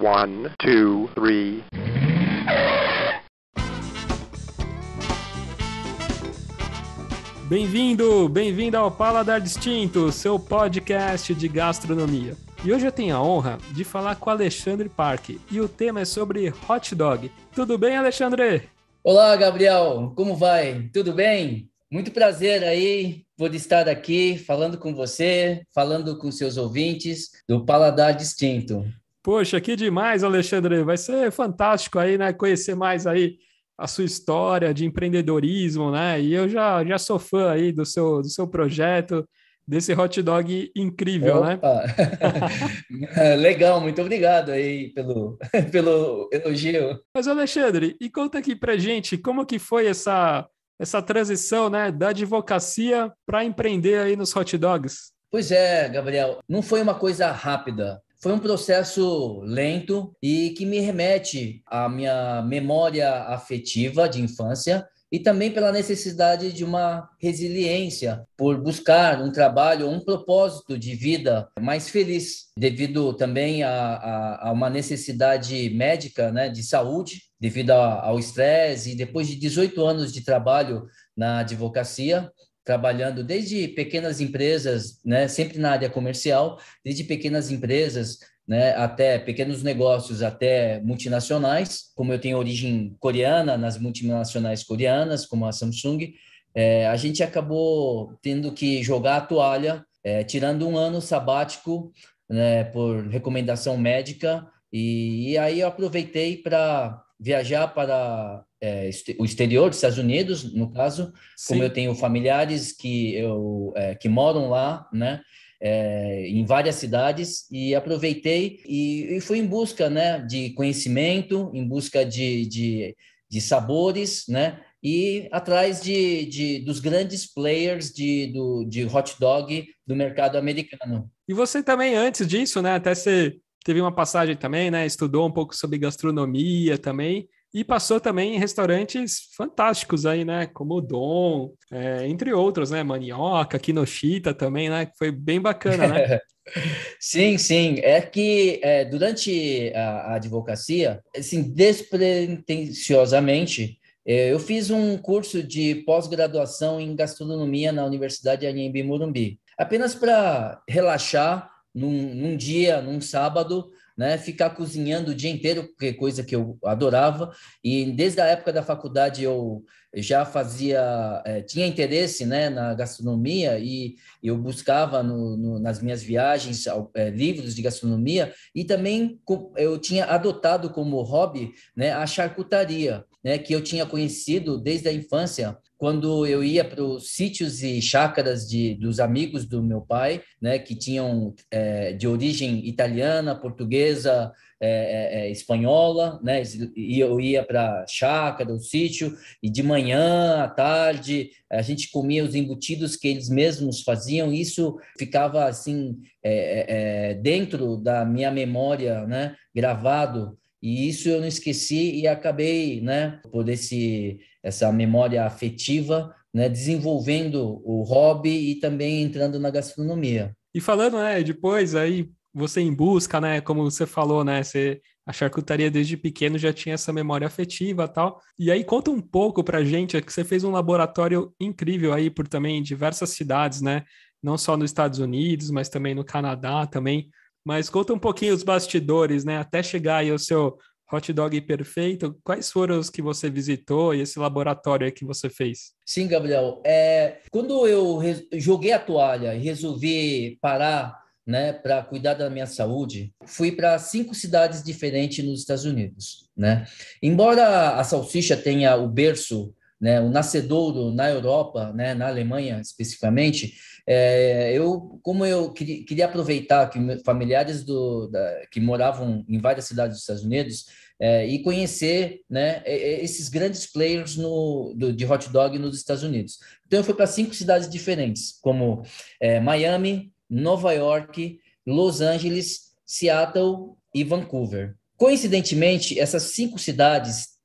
One, two, three. Bem-vindo ao Paladar Distinto, seu podcast de gastronomia. E hoje eu tenho a honra de falar com o Alexandre Parque, e o tema é sobre hot dog. Tudo bem, Alexandre? Olá, Gabriel, como vai? Tudo bem? Muito prazer aí por estar aqui falando com você, falando com seus ouvintes do Paladar Distinto. Poxa, que demais, Alexandre. Vai ser fantástico aí, né? Conhecer mais aí a sua história de empreendedorismo, né? E eu já sou fã aí do seu projeto, desse hot dog incrível, né? Opa! Legal, muito obrigado aí pelo elogio. Mas, Alexandre, e conta aqui pra gente como que foi essa transição, né, da advocacia para empreender aí nos hot dogs? Pois é, Gabriel, não foi uma coisa rápida. Foi um processo lento e que me remete à minha memória afetiva de infância e também pela necessidade de uma resiliência por buscar um trabalho, um propósito de vida mais feliz, devido também a uma necessidade médica, né, de saúde, devido ao estresse. E depois de 18 anos de trabalho na advocacia, trabalhando desde pequenas empresas, né, sempre na área comercial, desde pequenas empresas, né, até pequenos negócios, até multinacionais, como eu tenho origem coreana, nas multinacionais coreanas, como a Samsung, a gente acabou tendo que jogar a toalha, tirando um ano sabático, né, por recomendação médica, e aí eu aproveitei para viajar para o exterior, dos Estados Unidos, no caso, como eu Sim. tenho familiares que moram lá, né, em várias cidades, e aproveitei e fui em busca, né, de conhecimento, em busca de sabores, né, e atrás dos grandes players de hot dog do mercado americano. E você também, antes disso, né, até você teve uma passagem também, né, estudou um pouco sobre gastronomia também, e passou também em restaurantes fantásticos aí, né, como o Dom, entre outros, né, Manioca, Kinoshita também, né, que foi bem bacana, né? Sim, sim. É que durante a advocacia, assim, despretensiosamente, eu fiz um curso de pós-graduação em gastronomia na Universidade de Anhembi Morumbi, apenas para relaxar num dia, num sábado, né, ficar cozinhando o dia inteiro, que é coisa que eu adorava. E desde a época da faculdade eu já tinha interesse, né, na gastronomia, e eu buscava nas minhas viagens livros de gastronomia, e também eu tinha adotado como hobby, né, a charcutaria, né, que eu tinha conhecido desde a infância, quando eu ia para os sítios e chácaras dos amigos do meu pai, né, que tinham de origem italiana, portuguesa, espanhola, né, e eu ia para a chácara, o sítio, e de manhã, à tarde, a gente comia os embutidos que eles mesmos faziam. Isso ficava assim dentro da minha memória, né, gravado, e isso eu não esqueci e acabei, né, por essa memória afetiva, né, desenvolvendo o hobby e também entrando na gastronomia. E falando, né, depois aí você em busca, né, como você falou, né, a charcutaria desde pequeno já tinha essa memória afetiva e tal. E aí conta um pouco pra gente, que você fez um laboratório incrível aí por também diversas cidades, né, não só nos Estados Unidos, mas também no Canadá também. Mas conta um pouquinho os bastidores, né, até chegar aí ao seu hot dog perfeito. Quais foram os que você visitou e esse laboratório aí que você fez? Sim, Gabriel. Quando eu joguei a toalha e resolvi parar, né, para cuidar da minha saúde, fui para 5 cidades diferentes nos Estados Unidos, né? Embora a salsicha tenha o berço, né, o nascedouro na Europa, né, na Alemanha especificamente, como eu queria aproveitar que familiares que moravam em várias cidades dos Estados Unidos, e conhecer, né, esses grandes players de hot dog nos Estados Unidos. Então, eu fui para 5 cidades diferentes, como Miami, Nova York, Los Angeles, Seattle e Vancouver. Coincidentemente, essas 5 cidades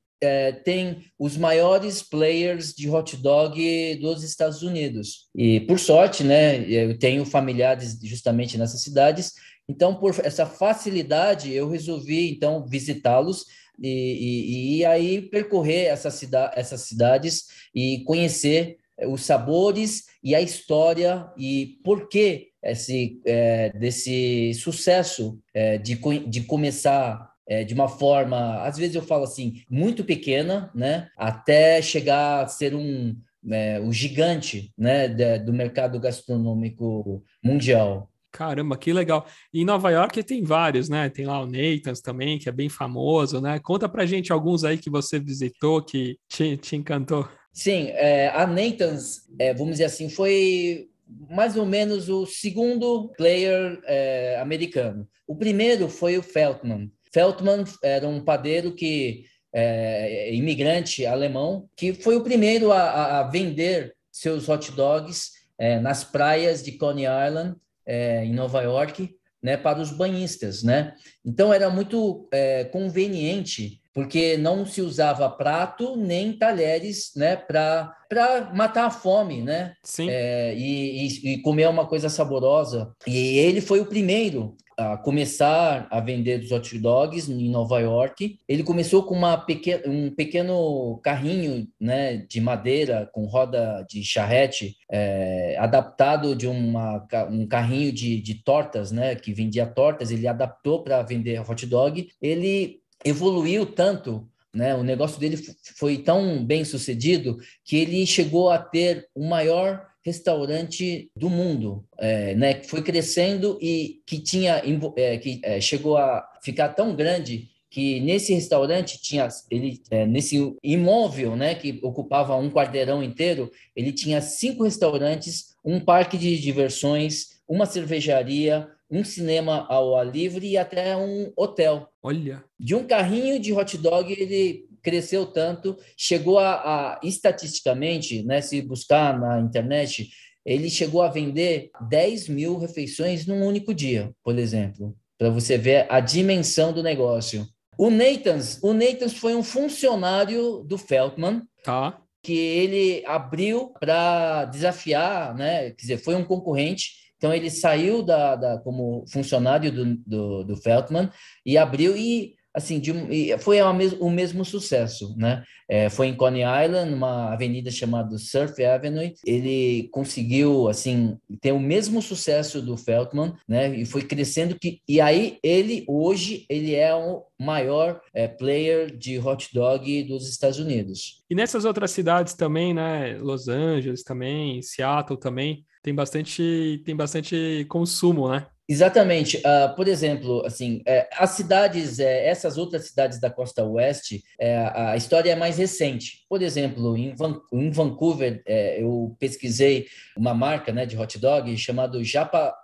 tem os maiores players de hot dog dos Estados Unidos. E, por sorte, né, eu tenho familiares justamente nessas cidades, então, por essa facilidade, eu resolvi, então, visitá-los e aí percorrer essas cidades e conhecer os sabores e a história e por que desse sucesso de começar de uma forma, às vezes eu falo assim, muito pequena, né, até chegar a ser um gigante, né, do mercado gastronômico mundial. Caramba, que legal. E em Nova York tem vários, né? Tem lá o Nathan's também, que é bem famoso, né? Conta pra gente alguns aí que você visitou, que te encantou. Sim, a Nathan's, vamos dizer assim, foi mais ou menos o segundo player americano. O primeiro foi o Feldman. Feldman era um padeiro imigrante alemão, que foi o primeiro a vender seus hot dogs nas praias de Coney Island, em Nova York, né, para os banhistas, né? Então era muito conveniente, porque não se usava prato nem talheres, né, para matar a fome, né? Sim. E comer uma coisa saborosa. E ele foi o primeiro a começar a vender os hot dogs em Nova York. Ele começou com um pequeno carrinho, né, de madeira com roda de charrete, adaptado de um carrinho de tortas, né, que vendia tortas. Ele adaptou para vender hot dog. Ele evoluiu tanto, né, o negócio dele foi tão bem sucedido que ele chegou a ter o maior restaurante do mundo, né, que foi crescendo e que chegou a ficar tão grande que nesse restaurante nesse imóvel, né, que ocupava um quarteirão inteiro, ele tinha 5 restaurantes, um parque de diversões, uma cervejaria, um cinema ao ar livre e até um hotel. Olha. De um carrinho de hot dog, ele cresceu tanto, chegou estatisticamente, né, se buscar na internet, ele chegou a vender 10 mil refeições num único dia, por exemplo, para você ver a dimensão do negócio. O Nathan's foi um funcionário do Feldman, Tá. que ele abriu para desafiar, né, quer dizer, foi um concorrente. Então, ele saiu como funcionário do Feldman e abriu e, assim, foi o mesmo sucesso, né? Foi em Coney Island, uma avenida chamada Surf Avenue. Ele conseguiu, assim, ter o mesmo sucesso do Feldman, né? E foi crescendo e aí hoje ele é o maior player de hot dog dos Estados Unidos. E nessas outras cidades também, né? Los Angeles também, Seattle também, tem bastante consumo, né? Exatamente. Por exemplo, assim, as cidades, essas outras cidades da costa oeste, a história é mais recente. Por exemplo, em Vancouver, eu pesquisei uma marca, né, de hot dog chamado Japa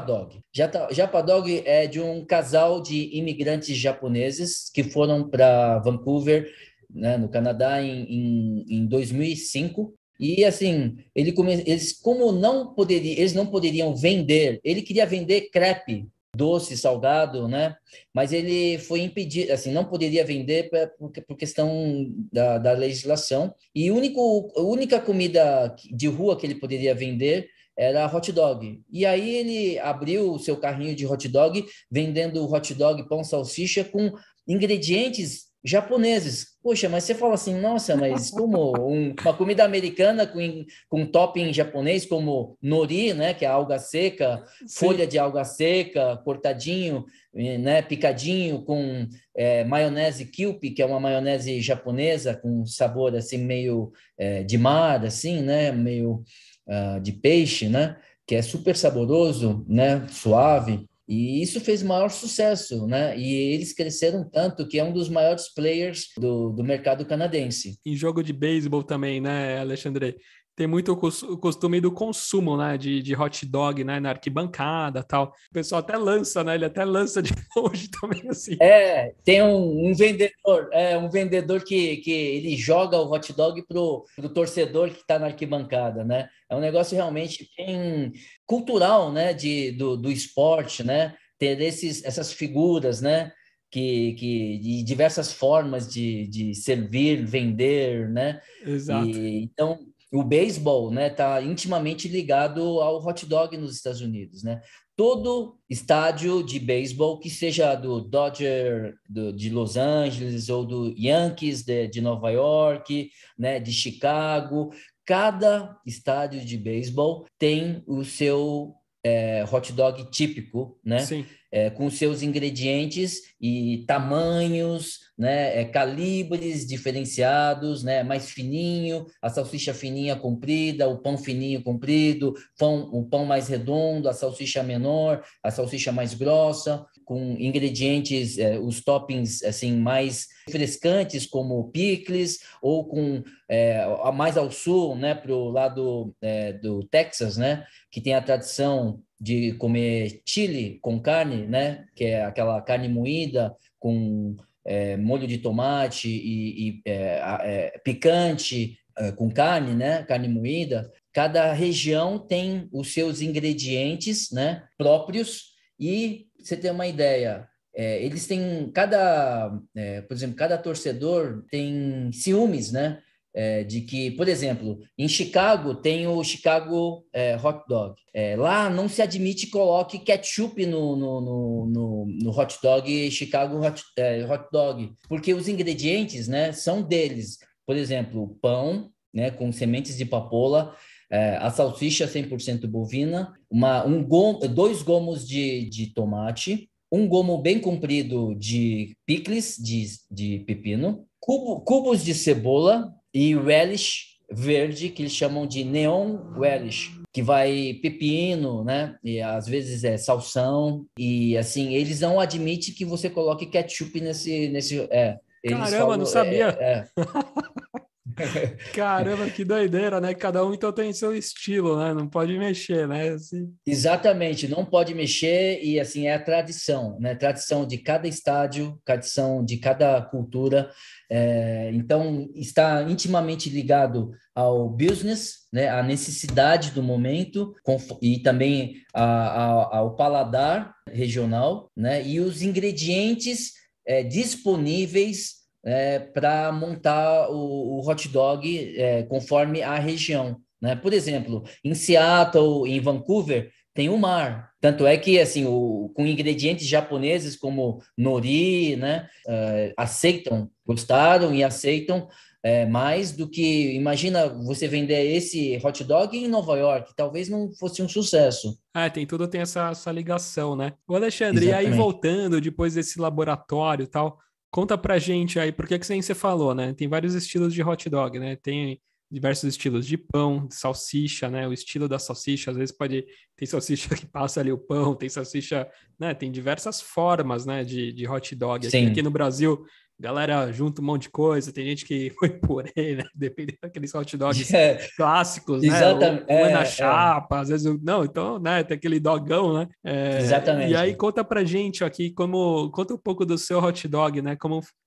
Dog. Japa Dog é de um casal de imigrantes japoneses que foram para Vancouver, né, no Canadá, em 2005. E assim, eles não poderiam vender, ele queria vender crepe, doce, salgado, né? Mas ele foi impedido, assim, não poderia vender por questão da legislação. E a única comida de rua que ele poderia vender era hot dog. E aí ele abriu o seu carrinho de hot dog, vendendo hot dog, pão, salsicha com ingredientes japoneses. Poxa, mas você fala assim, nossa, mas como uma comida americana com topping japonês, como nori, né, que é alga seca, folha de alga seca, cortadinho, né, picadinho, com maionese Kewpie, que é uma maionese japonesa, com sabor assim meio de mar, assim, né, meio de peixe, né, que é super saboroso, né, suave. E isso fez maior sucesso, né? E eles cresceram tanto que é um dos maiores players do mercado canadense. Em jogo de beisebol também, né, Alexandre? Tem muito o costume do consumo, né, de hot dog, né, na arquibancada, tal. O pessoal até lança, né? Ele até lança de longe também, assim. Tem um vendedor que ele joga o hot dog pro torcedor que está na arquibancada, né? É um negócio realmente bem cultural, né, do esporte, né? Ter essas figuras, né? de diversas formas de servir, vender, né? Exato. Então, o beisebol, né, está intimamente ligado ao hot dog nos Estados Unidos, né? Todo estádio de beisebol, que seja do Dodger de Los Angeles ou do Yankees de Nova York, né, de Chicago, cada estádio de beisebol tem o seu hot dog típico, né? Sim. Com seus ingredientes e tamanhos, né? Calibres diferenciados, né? Mais fininho, a salsicha fininha comprida, o pão fininho comprido, o pão mais redondo, a salsicha menor, a salsicha mais grossa, com ingredientes, os toppings assim mais refrescantes, como picles, ou com mais ao sul, né? Para o lado do Texas, né? Que tem a tradição de comer chili com carne, né? Que é aquela carne moída com molho de tomate e picante com carne, né? Carne moída. Cada região tem os seus ingredientes, né? Próprios. E você tem uma ideia, eles têm por exemplo, cada torcedor tem ciúmes, né? De que, por exemplo, em Chicago tem o Chicago Hot Dog. Lá não se admite que coloque ketchup no hot dog Chicago Hot Dog, porque os ingredientes, né, são deles. Por exemplo, o pão, né, com sementes de papoula, a salsicha 100% bovina, dois gomos de tomate, um gomo bem comprido de picles, de pepino, cubos de cebola, e relish verde, que eles chamam de neon relish, que vai pepino, né? E às vezes salsão, e assim, eles não admitem que você coloque ketchup nesse eles Caramba, não falam sabia. Caramba, que doideira, né? Cada um então tem seu estilo, né? Não pode mexer, né? Assim... Exatamente, não pode mexer e assim é a tradição, né? Tradição de cada estádio, tradição de cada cultura. Então está intimamente ligado ao business, né? À necessidade do momento e também ao paladar regional, né? E os ingredientes disponíveis para montar o hot dog conforme a região, né? Por exemplo, em Seattle, em Vancouver, tem o mar. Tanto é que, assim, com ingredientes japoneses como nori, né, gostaram e aceitam mais do que... Imagina você vender esse hot dog em Nova York, talvez não fosse um sucesso. Tem essa ligação, né? O Alexandre, e aí Exatamente. voltando depois desse laboratório e tal, conta pra gente aí, porque que nem você falou, né? Tem vários estilos de hot dog, né? Tem diversos estilos de pão, de salsicha, né? O estilo da salsicha, às vezes tem salsicha que passa ali o pão, tem salsicha, né? Tem diversas formas, né? De hot dog. Aqui Sim. no Brasil, galera junta um monte de coisa, tem gente que põe purê, né? Depende daqueles hot dogs clássicos, né? Exatamente. Um é na chapa, às vezes, não, então, né? Tem aquele dogão, né? E aí Exatamente. conta pra gente aqui conta um pouco do seu hot dog, né?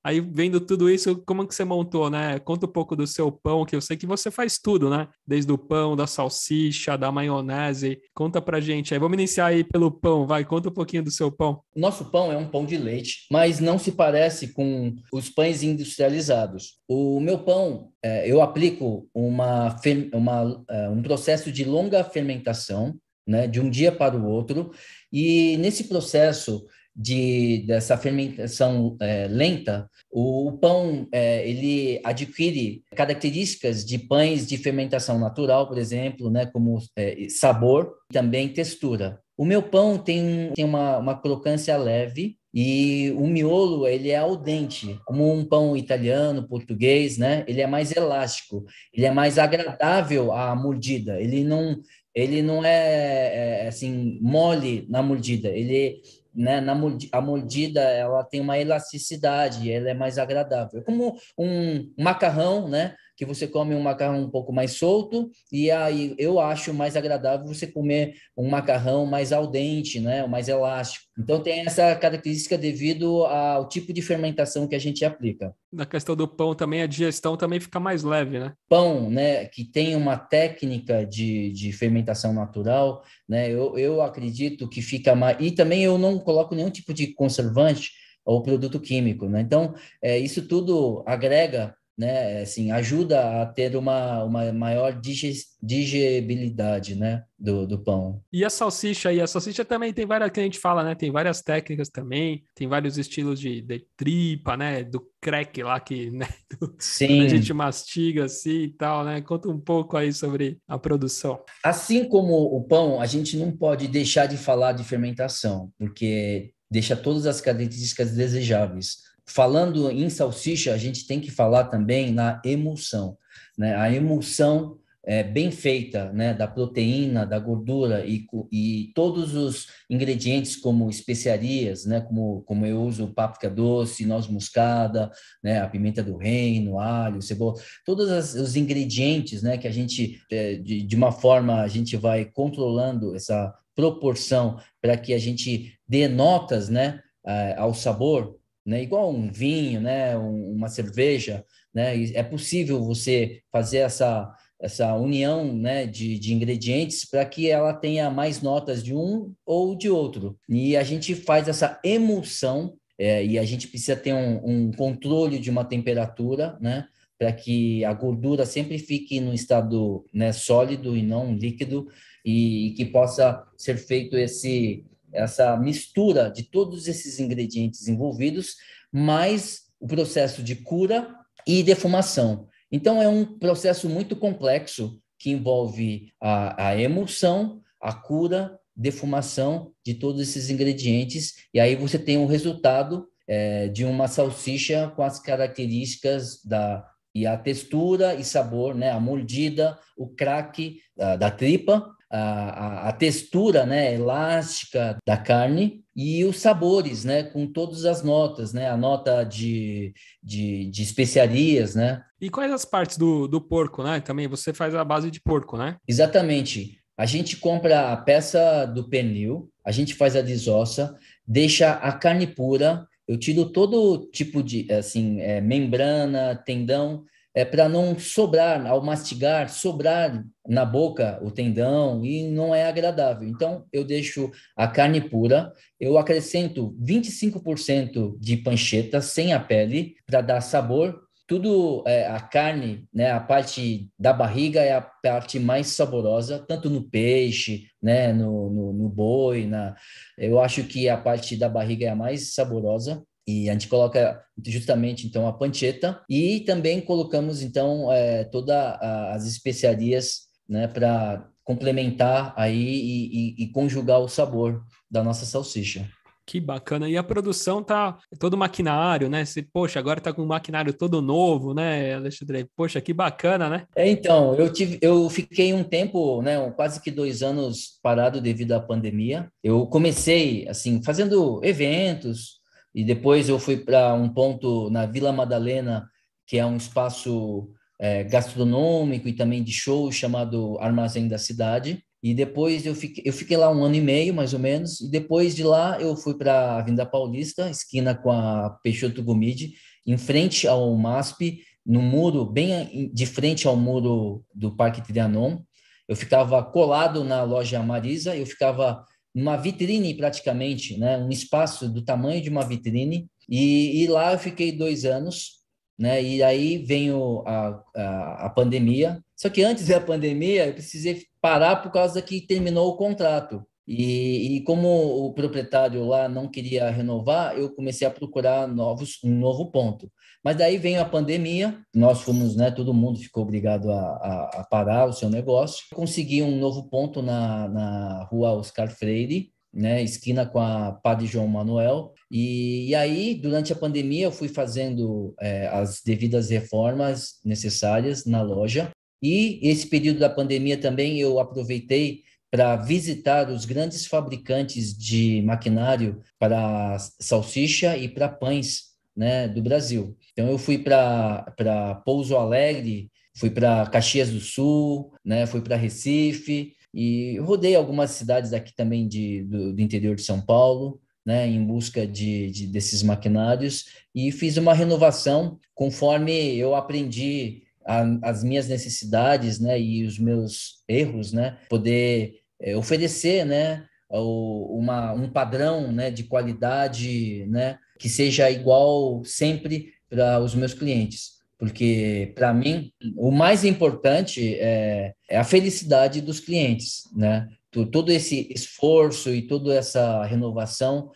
Aí vendo tudo isso, como que você montou, né? Conta um pouco do seu pão, que eu sei que você faz tudo, né? Desde o pão, da salsicha, da maionese. Conta pra gente. Aí vamos iniciar aí pelo pão, vai, conta um pouquinho do seu pão. Nosso pão é um pão de leite, mas não se parece com os pães industrializados. O meu pão, eu aplico um processo de longa fermentação, né, de um dia para o outro, e nesse processo dessa fermentação lenta, o pão ele adquire características de pães de fermentação natural, por exemplo, né, como sabor e também textura. O meu pão tem uma crocância leve e o miolo ele é al dente, como um pão italiano, português, né? Ele é mais elástico, ele é mais agradável à mordida. Ele não é assim mole na mordida. Ele, né, a mordida ela tem uma elasticidade, ela é mais agradável. É como um macarrão, né? Que você come um macarrão um pouco mais solto, e aí eu acho mais agradável você comer um macarrão mais al dente, né, mais elástico. Então tem essa característica devido ao tipo de fermentação que a gente aplica. Na questão do pão também, a digestão também fica mais leve, né? Pão, né, que tem uma técnica de fermentação natural, né, eu acredito que fica mais... E também eu não coloco nenhum tipo de conservante, ao produto químico, né? Então, isso tudo agrega, né, assim, ajuda a ter uma maior digeribilidade, né, do pão. E a salsicha também tem várias, que a gente fala, né? Tem várias técnicas também, tem vários estilos de tripa, né? Do crack lá que, né? Quando a gente Sim, mastiga assim e tal, né? Conta um pouco aí sobre a produção. assim como o pão, a gente não pode deixar de falar de fermentação, porque deixa todas as características desejáveis. Falando em salsicha, a gente tem que falar também na emulsão, né? A emulsão bem feita, né, da proteína, da gordura e todos os ingredientes como especiarias, né, como eu uso páprica doce, noz moscada, né, a pimenta do reino, alho, cebola, todos os ingredientes, né, que a gente, de uma forma, a gente vai controlando essa proporção para que a gente dê notas, né, ao sabor, né, igual um vinho, né, uma cerveja, né, e é possível você fazer essa união, né, de ingredientes para que ela tenha mais notas de um ou de outro. E a gente faz essa emulsão, e a gente precisa ter um controle de uma temperatura, né, para que a gordura sempre fique no estado, né, sólido e não líquido, e que possa ser feito essa mistura de todos esses ingredientes envolvidos, mais o processo de cura e defumação. Então, é um processo muito complexo que envolve a emulsão, a cura, defumação de todos esses ingredientes, e aí você tem um resultado de uma salsicha com as características e a textura e sabor, né? A mordida, o craque da tripa, a textura, né, elástica da carne e os sabores, né, com todas as notas, né, a nota de especiarias, né. E quais as partes do porco, né? Também você faz a base de porco, né? Exatamente. A gente compra a peça do pernil, a gente faz a desossa, deixa a carne pura, eu tiro todo tipo de, assim, membrana, tendão, para não sobrar, ao mastigar, sobrar na boca o tendão e não é agradável. Então, eu deixo a carne pura, eu acrescento 25% de pancheta sem a pele para dar sabor. Tudo, a carne, né, a parte da barriga é a parte mais saborosa, tanto no peixe, né, no boi, eu acho que a parte da barriga é a mais saborosa. E a gente coloca justamente, então, a pancetta e também colocamos, então, todas as especiarias, né, para complementar aí e conjugar o sabor da nossa salsicha. Que bacana. E a produção tá todo maquinário, né? Poxa, agora tá com um maquinário todo novo, né, Alexandre? Poxa, que bacana, né? Então, eu fiquei um tempo, né, quase que 2 anos parado devido à pandemia. Eu comecei, assim, fazendo eventos e depois eu fui para um ponto na Vila Madalena, que é um espaço gastronômico e também de show chamado Armazém da Cidade. E depois eu fiquei lá 1 ano e meio, mais ou menos, e depois de lá eu fui para a Avenida Paulista, esquina com a Peixoto Gomide, em frente ao MASP, no muro, bem de frente ao muro do Parque Trianon. Eu ficava colado na loja Marisa, eu ficava numa vitrine praticamente, né? Um espaço do tamanho de uma vitrine, e lá eu fiquei 2 anos, né? E aí veio a pandemia. Só que antes da pandemia eu precisei parar por causa que terminou o contrato. E como o proprietário lá não queria renovar, eu comecei a procurar um novo ponto. Mas daí veio a pandemia, nós fomos, né, todo mundo ficou obrigado a parar o seu negócio. Consegui um novo ponto na rua Oscar Freire, né, esquina com a Padre João Manuel. E aí, durante a pandemia, eu fui fazendo as devidas reformas necessárias na loja. E esse período da pandemia também eu aproveitei para visitar os grandes fabricantes de maquinário para salsicha e para pães, né, do Brasil. Então, eu fui para Pouso Alegre, fui para Caxias do Sul, né, fui para Recife e rodei algumas cidades aqui também do interior de São Paulo, né, em busca desses maquinários e fiz uma renovação conforme eu aprendi as minhas necessidades, né, e os meus erros, né, poder oferecer, né, um padrão, né, de qualidade, né, que seja igual sempre para os meus clientes. Porque, para mim, o mais importante é a felicidade dos clientes, né? Todo esse esforço e toda essa renovação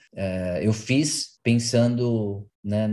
eu fiz pensando, né,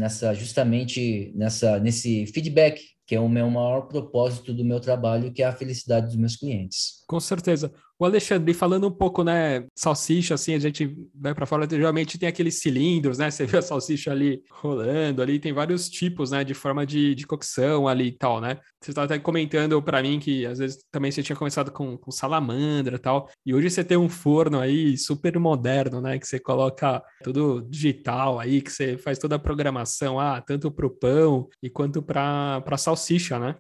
nesse feedback, que é o meu maior propósito do meu trabalho, que é a felicidade dos meus clientes. Com certeza. O Alexandre, falando um pouco, né, salsicha, assim, a gente vai para fora, geralmente tem aqueles cilindros, né, você vê a salsicha ali rolando ali, tem vários tipos, né, de forma de cocção ali e tal, né? Você estava até comentando para mim que às vezes também você tinha começado com salamandra e tal, e hoje você tem um forno aí super moderno, né, que você coloca tudo digital aí, que você faz toda a programação, tanto para o pão e quanto para salsicha, né?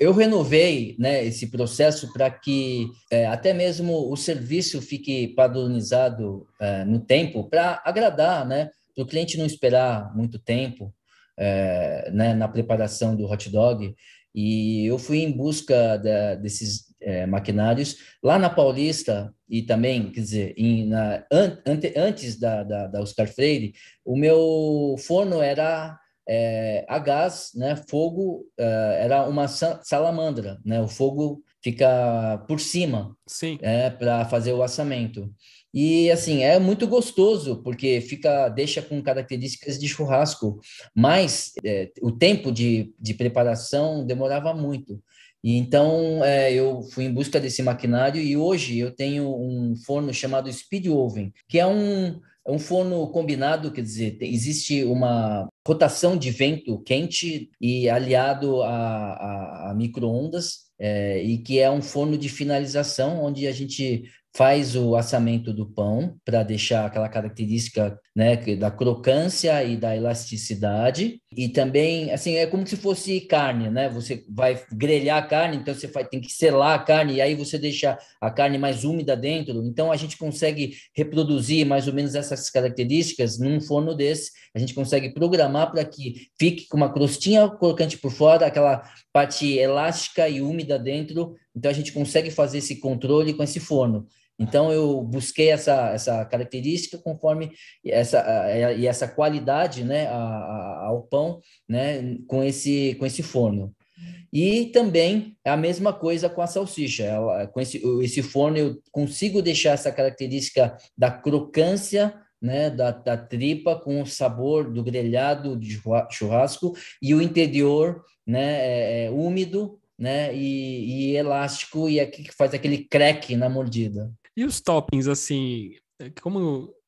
Eu renovei, né, esse processo para que até mesmo o serviço fique padronizado no tempo, para agradar, né, para o cliente não esperar muito tempo né, na preparação do hot dog. E eu fui em busca desses maquinários lá na Paulista e também, quer dizer, antes da Oscar Freire, o meu forno era a gás, né, fogo, era uma salamandra, né, o fogo fica por cima, Sim. para fazer o assamento. E assim, é muito gostoso, porque deixa com características de churrasco, mas o tempo de preparação demorava muito. E então eu fui em busca desse maquinário e hoje eu tenho um forno chamado Speed Oven, que é um forno combinado, quer dizer, existe uma rotação de vento quente e aliado a micro-ondas, e que é um forno de finalização, onde a gente faz o assamento do pão para deixar aquela característica, né, da crocância e da elasticidade. E também, assim, é como se fosse carne, né? Você vai grelhar a carne, então tem que selar a carne e aí você deixa a carne mais úmida dentro. Então a gente consegue reproduzir mais ou menos essas características num forno desse. A gente consegue programar para que fique com uma crostinha crocante por fora, aquela parte elástica e úmida dentro. Então a gente consegue fazer esse controle com esse forno. Então, eu busquei essa característica conforme essa qualidade, né, ao pão, né, com esse forno. E também é a mesma coisa com a salsicha. Com esse forno, eu consigo deixar essa característica da crocância, né, da tripa com o sabor do grelhado de churrasco e o interior, né, úmido, né, e elástico e aqui que faz aquele crack na mordida. E os toppings, assim,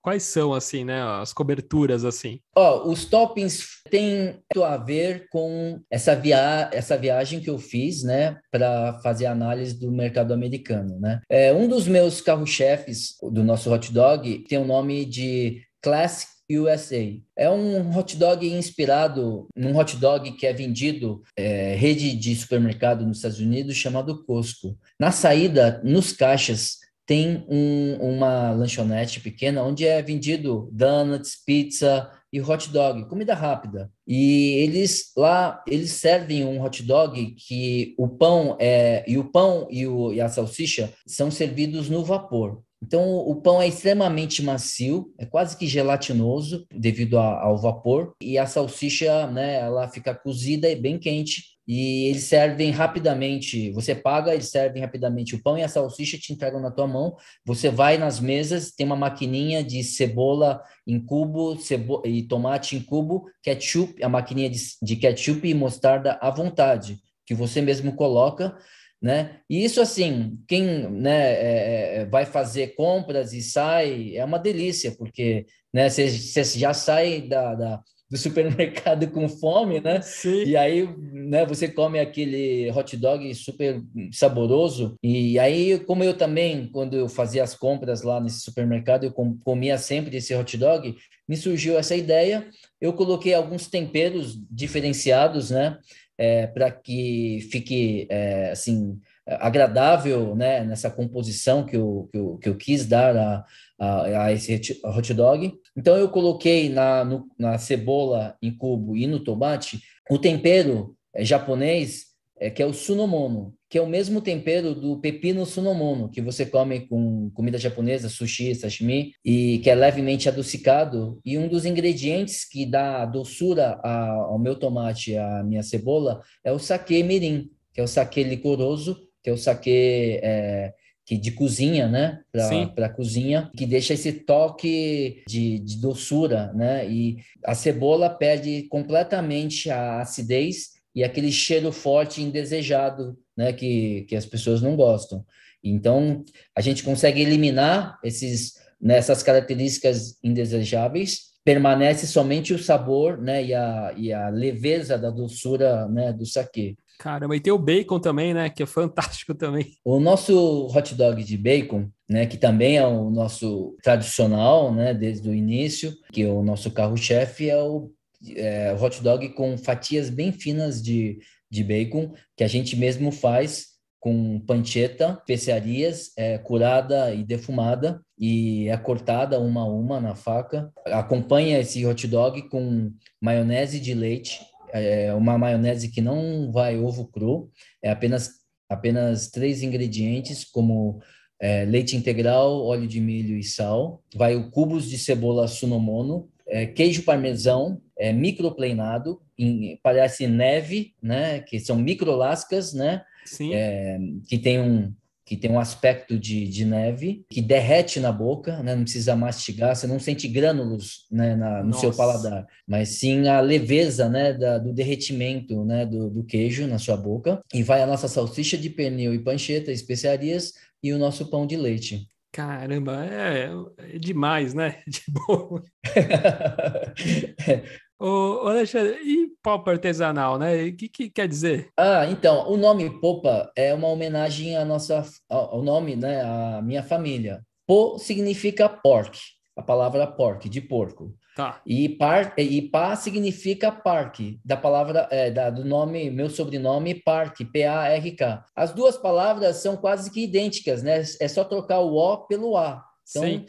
quais são, assim, né, as coberturas, assim? Os toppings têm a ver com essa viagem que eu fiz, né, para fazer análise do mercado americano, né? Um dos meus carro-chefes do nosso hot dog tem o nome de Classic USA. É um hot dog inspirado num hot dog que é vendido rede de supermercado nos Estados Unidos chamado Costco. Na saída, nos caixas, tem uma lanchonete pequena onde é vendido donuts, pizza e hot dog, comida rápida. E eles servem um hot dog que o pão e a salsicha são servidos no vapor. Então, o pão é extremamente macio, é quase que gelatinoso devido ao vapor, e a salsicha, né, ela fica cozida e bem quente, e eles servem rapidamente, você paga, eles servem rapidamente o pão e a salsicha te entregam na tua mão, você vai nas mesas, tem uma maquininha de cebola em cubo e tomate em cubo, ketchup, a maquininha de ketchup e mostarda à vontade, que você mesmo coloca, né? E isso, assim, quem, né, vai fazer compras e sai, é uma delícia, porque, né, você já sai do supermercado com fome, né? Sim. E aí, né, você come aquele hot dog super saboroso. E aí, como eu também, quando eu fazia as compras lá nesse supermercado, eu comia sempre esse hot dog, me surgiu essa ideia. Eu coloquei alguns temperos diferenciados, né? Para que fique assim agradável, né, nessa composição que eu quis dar a esse hot dog. Então eu coloquei na cebola em cubo e no tomate o tempero japonês que é o sunomono, que é o mesmo tempero do pepino sunomono, que você come com comida japonesa, sushi, sashimi, e que é levemente adocicado. E um dos ingredientes que dá doçura ao meu tomate, à minha cebola, é o saquê mirim, que é o saquê licoroso, que é o saquê que de cozinha, né, Sim. para cozinha, que deixa esse toque de doçura, né, e a cebola perde completamente a acidez e aquele cheiro forte e indesejado, né, que as pessoas não gostam. Então, a gente consegue eliminar essas características indesejáveis, permanece somente o sabor, né, e a leveza da doçura, né, do saquê. Caramba, e tem o bacon também, né? Que é fantástico também. O nosso hot dog de bacon, né, que também é o nosso tradicional, né, desde o início, que é o nosso carro-chefe, é o hot dog com fatias bem finas de bacon, que a gente mesmo faz com pancetta, especiarias, curada e defumada, e é cortada uma a uma na faca. Acompanha esse hot dog com maionese de leite, uma maionese que não vai ovo cru, é apenas 3 ingredientes, como leite integral, óleo de milho e sal. Vai o cubos de cebola sunomono, queijo parmesão, microplanado, parece neve, né? Que são microlascas, né? Sim. Que tem um aspecto de neve, que derrete na boca, né? Não precisa mastigar, você não sente grânulos, né, no seu Nossa. paladar, mas sim a leveza, né, do derretimento, né, do queijo na sua boca. E vai a nossa salsicha de pernil e panceta, especiarias e o nosso pão de leite. Caramba, é demais, né? De bom. Ô, Alexandre, e pop artesanal, né? O que quer dizer? Então, o nome Popa é uma homenagem ao nome, né, à minha família. Po significa pork, a palavra pork, de porco. Tá. E pá significa parque, da palavra, do nome, meu sobrenome, Parque, P-A-R-K. As duas palavras são quase que idênticas, né? É só trocar o O pelo A. Então, Sim.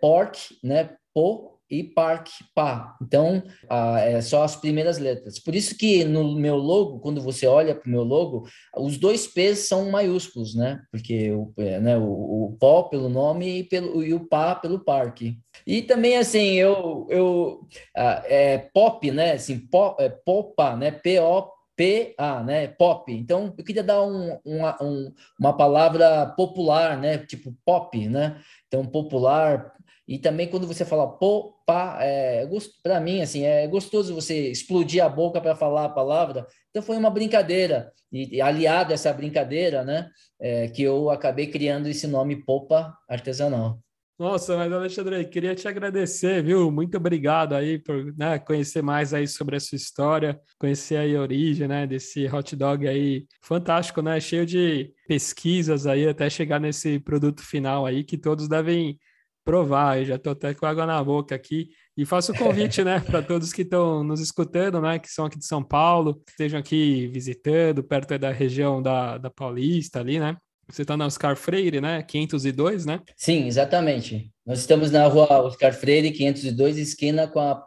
pork, né? Po e park, pá. Então, é só as primeiras letras. Por isso que no meu logo, quando você olha para o meu logo, os dois P's são maiúsculos, né? Porque o pó pelo nome e o pá pelo parque. E também, assim, pop, né? Assim, popa, né? P-O-P-A, né? Pop. Então, eu queria dar uma palavra popular, né? Tipo pop, né? Então, popular. E também quando você fala popa, para mim, assim, é gostoso você explodir a boca para falar a palavra. Então, foi uma brincadeira. E aliado a essa brincadeira, né? Que eu acabei criando esse nome Popa Artesanal. Nossa, mas Alexandre, queria te agradecer, viu? Muito obrigado aí por, né, conhecer mais aí sobre a sua história, conhecer aí a origem, né, desse hot dog aí fantástico, né? Cheio de pesquisas aí até chegar nesse produto final aí que todos devem provar. Eu já estou até com água na boca aqui. E faço o convite, né, para todos que estão nos escutando, né, que são aqui de São Paulo, estejam aqui visitando, perto da região da Paulista ali, né? Você está na Oscar Freire, né? 502, né? Sim, exatamente. Nós estamos na rua Oscar Freire, 502, esquina com a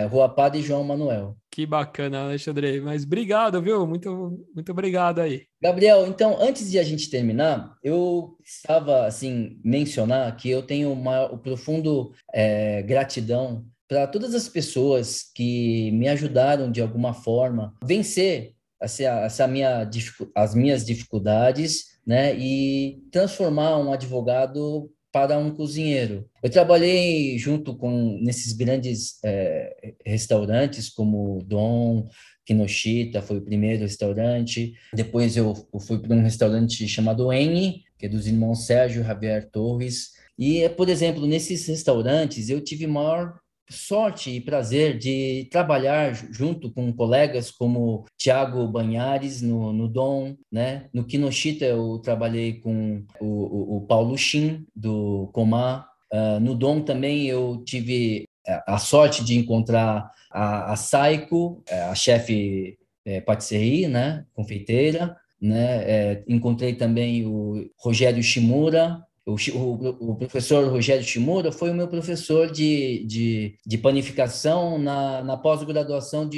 rua Padre João Manuel. Que bacana, Alexandre. Mas obrigado, viu? Muito, muito obrigado aí. Gabriel, então, antes de a gente terminar, eu estava, assim, mencionar que eu tenho uma profundo gratidão para todas as pessoas que me ajudaram de alguma forma a vencer as minhas dificuldades, né, e transformar um advogado para um cozinheiro. Eu trabalhei junto com nesses grandes restaurantes como o Dom, Kinoshita foi o primeiro restaurante. Depois eu fui para um restaurante chamado Eni, que é dos irmãos Sérgio e Javier Torres. E, por exemplo, nesses restaurantes eu tive maior sorte e prazer de trabalhar junto com colegas como Tiago Banhares no Dom, né? No Kinoshita eu trabalhei com o Paulo Shin, do Comá. No Dom também eu tive a sorte de encontrar a Saiko, a chefe patisserie, né, confeiteira, né, encontrei também o Rogério Shimura. O professor Rogério Shimura foi o meu professor de panificação na pós-graduação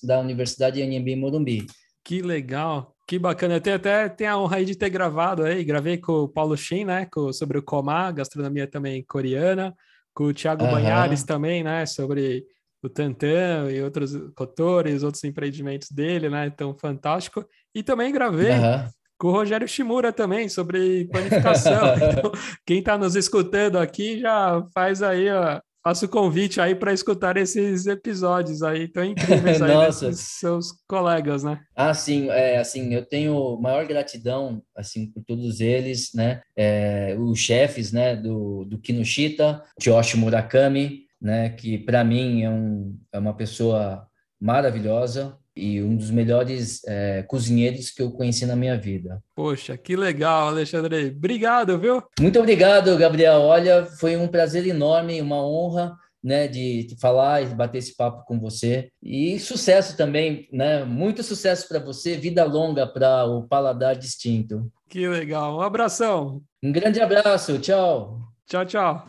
da Universidade de Anhembi Morumbi. Que legal, que bacana. Eu tenho a honra aí de ter gravado aí, gravei com o Paulo Shin, né, sobre o Komá, gastronomia também coreana, com o Thiago Banhares Aham, também, né, sobre o Tantan e outros cotores, outros empreendimentos dele, né, então fantástico. E também gravei aham. com o Rogério Shimura também, sobre panificação. Então, quem está nos escutando aqui já faz aí, ó, faço o convite aí para escutar esses episódios aí tão incríveis aí Nossa, desses seus colegas, né? assim, assim, eu tenho maior gratidão, assim, por todos eles, né? Os chefes, né, do Kinoshita, Josh Murakami, né, que para mim é uma pessoa maravilhosa e um dos melhores cozinheiros que eu conheci na minha vida. Poxa, que legal, Alexandre. Obrigado, viu? Muito obrigado, Gabriel. Olha, foi um prazer enorme, uma honra, né, de falar e bater esse papo com você. E sucesso também, né? Muito sucesso para você, vida longa para o Paladar Distinto. Que legal. Um abração. Um grande abraço, tchau. Tchau, tchau.